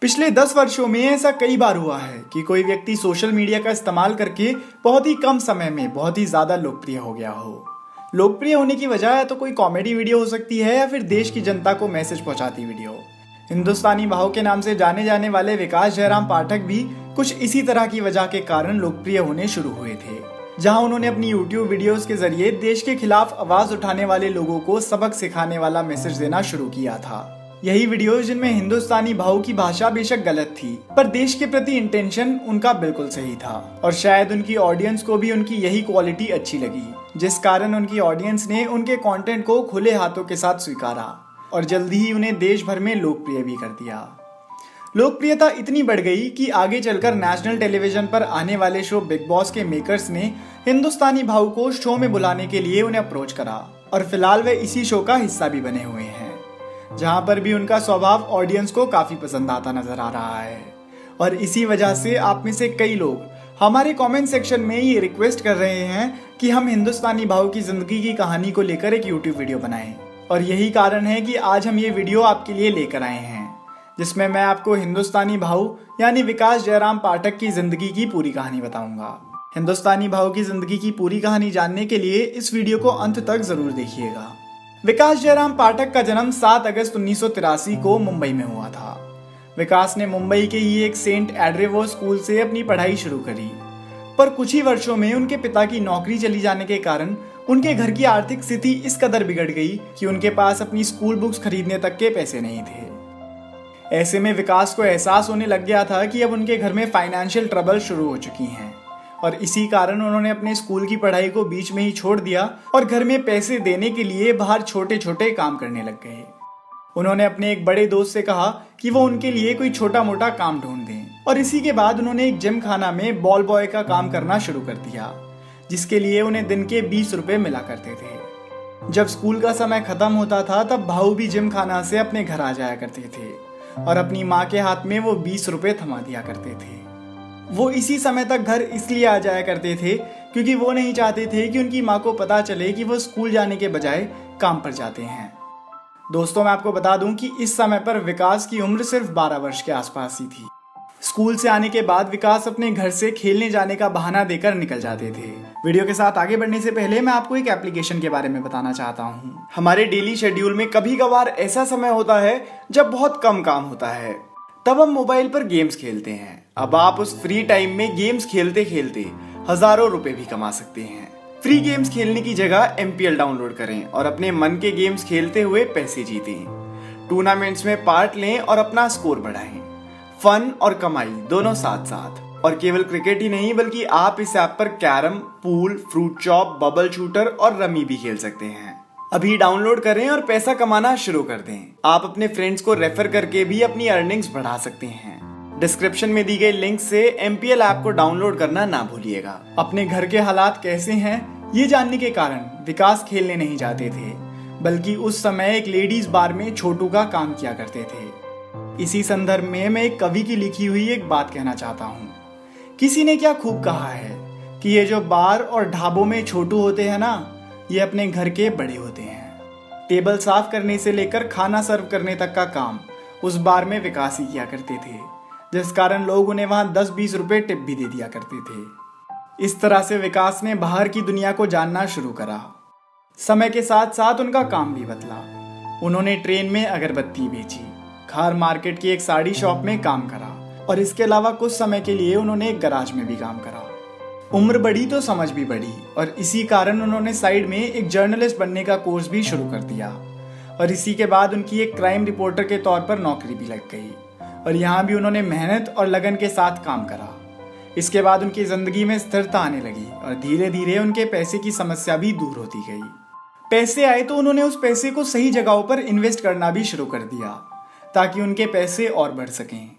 पिछले 10 वर्षों में ऐसा कई बार हुआ है कि कोई व्यक्ति सोशल मीडिया का इस्तेमाल करके बहुत ही कम समय में बहुत ही ज्यादा लोकप्रिय हो गया हो। लोकप्रिय होने की वजह या तो कोई कॉमेडी वीडियो हो सकती है या फिर देश की जनता को मैसेज पहुंचाती वीडियो। हिंदुस्तानी भाव के नाम से जाने जाने वाले विकास जयराम पाठक भी कुछ इसी तरह की वजह के कारण लोकप्रिय होने शुरू हुए थे, जहां उन्होंने अपनी YouTube वीडियोस के जरिए देश के खिलाफ आवाज उठाने वाले लोगों को सबक सिखाने वाला मैसेज देना शुरू किया था। यही वीडियो जिनमें हिंदुस्तानी भाव की भाषा बेशक गलत थी, पर देश के प्रति इंटेंशन उनका बिल्कुल सही था और शायद उनकी ऑडियंस को भी उनकी यही क्वालिटी अच्छी लगी, जिस कारण उनकी ऑडियंस ने उनके कंटेंट को खुले हाथों के साथ स्वीकारा और जल्दी ही उन्हें देश भर में लोकप्रिय भी कर दिया। लोकप्रियता इतनी बढ़ गई कि आगे चलकर नेशनल टेलीविजन पर आने वाले शो बिग बॉस के मेकर्स ने हिंदुस्तानी भाव को शो में बुलाने के लिए उन्हें अप्रोच करा और फिलहाल वे इसी शो का हिस्सा भी बने हुए हैं, जहां पर भी उनका स्वभाव ऑडियंस को काफी पसंद आता नजर आ रहा है। और इसी वजह से आप में से कई लोग हमारे कमेंट सेक्शन में ये रिक्वेस्ट कर रहे हैं कि हम हिंदुस्तानी भाव की जिंदगी की कहानी को लेकर एक यूट्यूब वीडियो बनाएं, और यही कारण है कि आज हम ये वीडियो आपके लिए लेकर आए हैं, जिसमें मैं आपको हिंदुस्तानी भाव यानी विकास जयराम पाठक की जिंदगी की पूरी कहानी बताऊंगा। हिंदुस्तानी भाव की जिंदगी की पूरी कहानी जानने के लिए इस वीडियो को अंत तक जरूर देखिएगा। विकास जयराम पाठक का जन्म 7 अगस्त 1983 को मुंबई में हुआ था। विकास ने मुंबई के ही एक सेंट एड्रेवो स्कूल से अपनी पढ़ाई शुरू करी, पर कुछ ही वर्षों में उनके पिता की नौकरी चली जाने के कारण उनके घर की आर्थिक स्थिति इस कदर बिगड़ गई कि उनके पास अपनी स्कूल बुक्स खरीदने तक के पैसे नहीं थे। ऐसे में विकास को एहसास होने लग गया था कि अब उनके घर में फाइनेंशियल ट्रबल शुरू हो चुकी हैं, और इसी कारण उन्होंने अपने स्कूल की पढ़ाई को बीच में ही छोड़ दिया और घर में पैसे देने के लिए बाहर छोटे छोटे काम करने लग गए। उन्होंने अपने एक बड़े दोस्त से कहा कि वो उनके लिए कोई छोटा मोटा काम ढूंढ दें, और इसी के बाद उन्होंने एक जिम खाना में बॉल बॉय का काम करना शुरू कर दिया, जिसके लिए उन्हें दिन के 20 रुपए मिला करते थे। जब स्कूल का समय खत्म होता था तब भाऊ भी जिम खाना से अपने घर आ जाया करते थे और अपनी माँ के हाथ में वो 20 रुपए थमा दिया करते थे। वो इसी समय तक घर इसलिए आ जाया करते थे क्योंकि वो नहीं चाहते थे कि उनकी माँ को पता चले कि वो स्कूल जाने के बजाय काम पर जाते हैं। दोस्तों, मैं आपको बता दूं कि इस समय पर विकास की उम्र सिर्फ 12 वर्ष के आसपास ही थी। स्कूल से आने के बाद विकास अपने घर से खेलने जाने का बहाना देकर निकल जाते थे। वीडियो के साथ आगे बढ़ने से पहले मैं आपको एक एप्लीकेशन के बारे में बताना चाहता हूँ। हमारे डेली शेड्यूल में कभी कभार ऐसा समय होता है जब बहुत कम काम होता है, तब हम मोबाइल पर गेम्स खेलते हैं। अब आप उस फ्री टाइम में गेम्स खेलते खेलते हजारों रुपए भी कमा सकते हैं। फ्री गेम्स खेलने की जगह MPL डाउनलोड करें और अपने मन के गेम्स खेलते हुए पैसे जीतें। टूर्नामेंट्स में पार्ट लें और अपना स्कोर बढ़ाएं। फन और कमाई दोनों साथ साथ। और केवल क्रिकेट ही नहीं, बल्कि आप इस ऐप पर carrom, pool, fruit chop, bubble shooter और रमी भी खेल सकते हैं। अभी डाउनलोड करें और पैसा कमाना शुरू कर दें। आप अपने फ्रेंड्स को रेफर करके भी अपनी अर्निंग्स बढ़ा सकते हैं। डिस्क्रिप्शन में दी गई लिंक से MPL ऐप को डाउनलोड करना ना भूलिएगा। अपने घर के हालात कैसे हैं ये जानने के कारण विकास खेलने नहीं जाते थे, बल्कि उस समय एक लेडीज बार में छोटू का काम किया करते थे। इसी संदर्भ में मैं एक कवि की लिखी हुई एक बात कहना चाहता हूँ। किसी ने क्या खूब कहा है कि ये जो बार और ढाबों में छोटू होते हैं ना, ये अपने घर के बड़े होते हैं। टेबल साफ करने से लेकर खाना सर्व करने तक का काम उस बार में विकास ही किया करते थे, जिस कारण लोग उन्हें वहां 10-20 रुपए टिप भी दे दिया करते थे। इस तरह से विकास ने बाहर की दुनिया को जानना शुरू करा। समय के साथ साथ उनका काम भी बदला। उन्होंने ट्रेन में अगरबत्ती बेची, खार मार्केट की एक साड़ी शॉप में काम करा, और इसके अलावा कुछ समय के लिए उन्होंने एक गराज में भी काम करा। उम्र बढ़ी तो समझ भी बढ़ी, और इसी कारण उन्होंने साइड में एक जर्नलिस्ट बनने का कोर्स भी शुरू कर दिया, और इसी के बाद उनकी एक क्राइम रिपोर्टर के तौर पर नौकरी भी लग गई, और यहाँ भी उन्होंने मेहनत और लगन के साथ काम करा। इसके बाद उनकी जिंदगी में स्थिरता आने लगी और धीरे धीरे उनके पैसे की समस्या भी दूर होती गई। पैसे आए तो उन्होंने उस पैसे को सही जगहों पर इन्वेस्ट करना भी शुरू कर दिया, ताकि उनके पैसे और बढ़ सकें।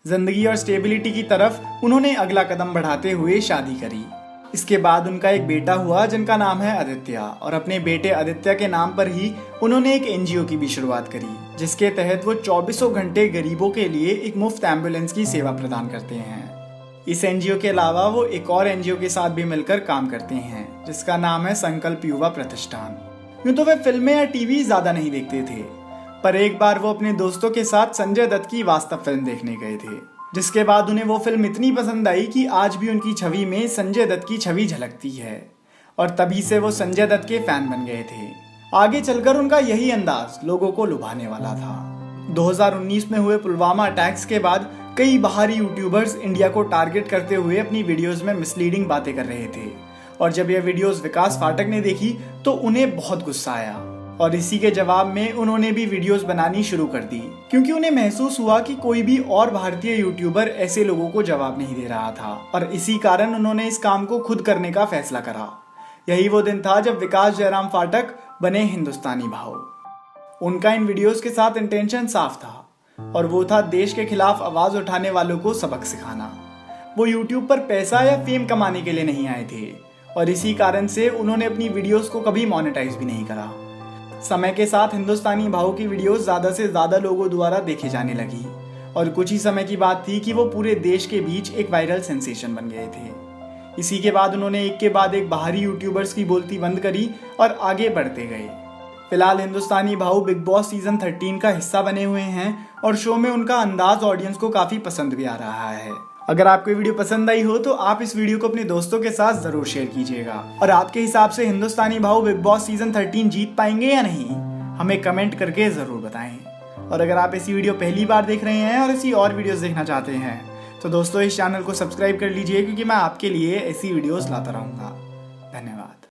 जिंदगी और स्टेबिलिटी की तरफ उन्होंने अगला कदम बढ़ाते हुए शादी करी। इसके बाद उनका एक बेटा हुआ जिनका नाम है आदित्य, और अपने बेटे आदित्य के नाम पर ही उन्होंने एक NGO की भी शुरुआत करी, जिसके तहत वो 24 घंटे गरीबों के लिए एक मुफ्त एम्बुलेंस की सेवा प्रदान करते हैं। इस NGO के अलावा वो एक और NGO के साथ भी मिलकर काम करते हैं, जिसका नाम है संकल्प युवा प्रतिष्ठान। यूं तो वे फिल्में या TV ज्यादा नहीं देखते थे, पर एक बार वो अपने दोस्तों के साथ संजय दत्त की वास्तव फिल्म देखने गए थे, जिसके बाद उन्हें वो फिल्म इतनी पसंद आई कि आज भी उनकी छवि में संजय दत्त की छवि झलकती है और तभी से वो संजय दत्त के फैन बन गए थे। आगे चलकर उनका यही अंदाज लोगों को लुभाने वाला था। 2019 में हुए पुलवामा अटैक्स के बाद कई बाहरी यूट्यूबर्स इंडिया को टारगेट करते हुए अपनी वीडियोस में मिसलीडिंग बातें कर रहे थे और जब यह वीडियोस विकास फाटक ने देखी तो उन्हें बहुत गुस्सा आया और इसी के जवाब में उन्होंने भी वीडियोस बनानी शुरू कर दी, क्योंकि उन्हें महसूस हुआ कि कोई भी और भारतीय यूट्यूबर ऐसे लोगों को जवाब नहीं दे रहा था और इसी कारण उन्होंने इस काम को खुद करने का फैसला करा। यही वो दिन था जब विकास जयराम फाटक बने हिंदुस्तानी भाव। उनका इन वीडियोस के साथ इंटेंशन साफ था और वो था देश के खिलाफ आवाज उठाने वालों को सबक सिखाना। वो यूट्यूब पर पैसा या फेम कमाने के लिए नहीं आए थे और इसी कारण से उन्होंने अपनी वीडियोस को कभी मोनेटाइज भी नहीं करा। समय के साथ हिंदुस्तानी भाव की वीडियोस ज्यादा से ज्यादा लोगों द्वारा देखे जाने लगी और कुछ ही समय की बात थी कि वो पूरे देश के बीच एक वायरल सेंसेशन बन गए थे। इसी के बाद उन्होंने एक के बाद एक बाहरी यूट्यूबर्स की बोलती बंद करी और आगे बढ़ते गए। फिलहाल हिंदुस्तानी भाव बिग बॉस सीजन 13 का हिस्सा बने हुए हैं और शो में उनका अंदाज ऑडियंस को काफी पसंद भी आ रहा है। अगर आपको ये वीडियो पसंद आई हो तो आप इस वीडियो को अपने दोस्तों के साथ जरूर शेयर कीजिएगा और आपके हिसाब से हिंदुस्तानी भाव बिग बॉस सीजन 13 जीत पाएंगे या नहीं, हमें कमेंट करके जरूर बताएं। और अगर आप ऐसी वीडियो पहली बार देख रहे हैं और ऐसी और वीडियोस देखना चाहते हैं तो दोस्तों इस चैनल को सब्सक्राइब कर लीजिए, क्योंकि मैं आपके लिए ऐसी वीडियोस लाता रहूंगा। धन्यवाद।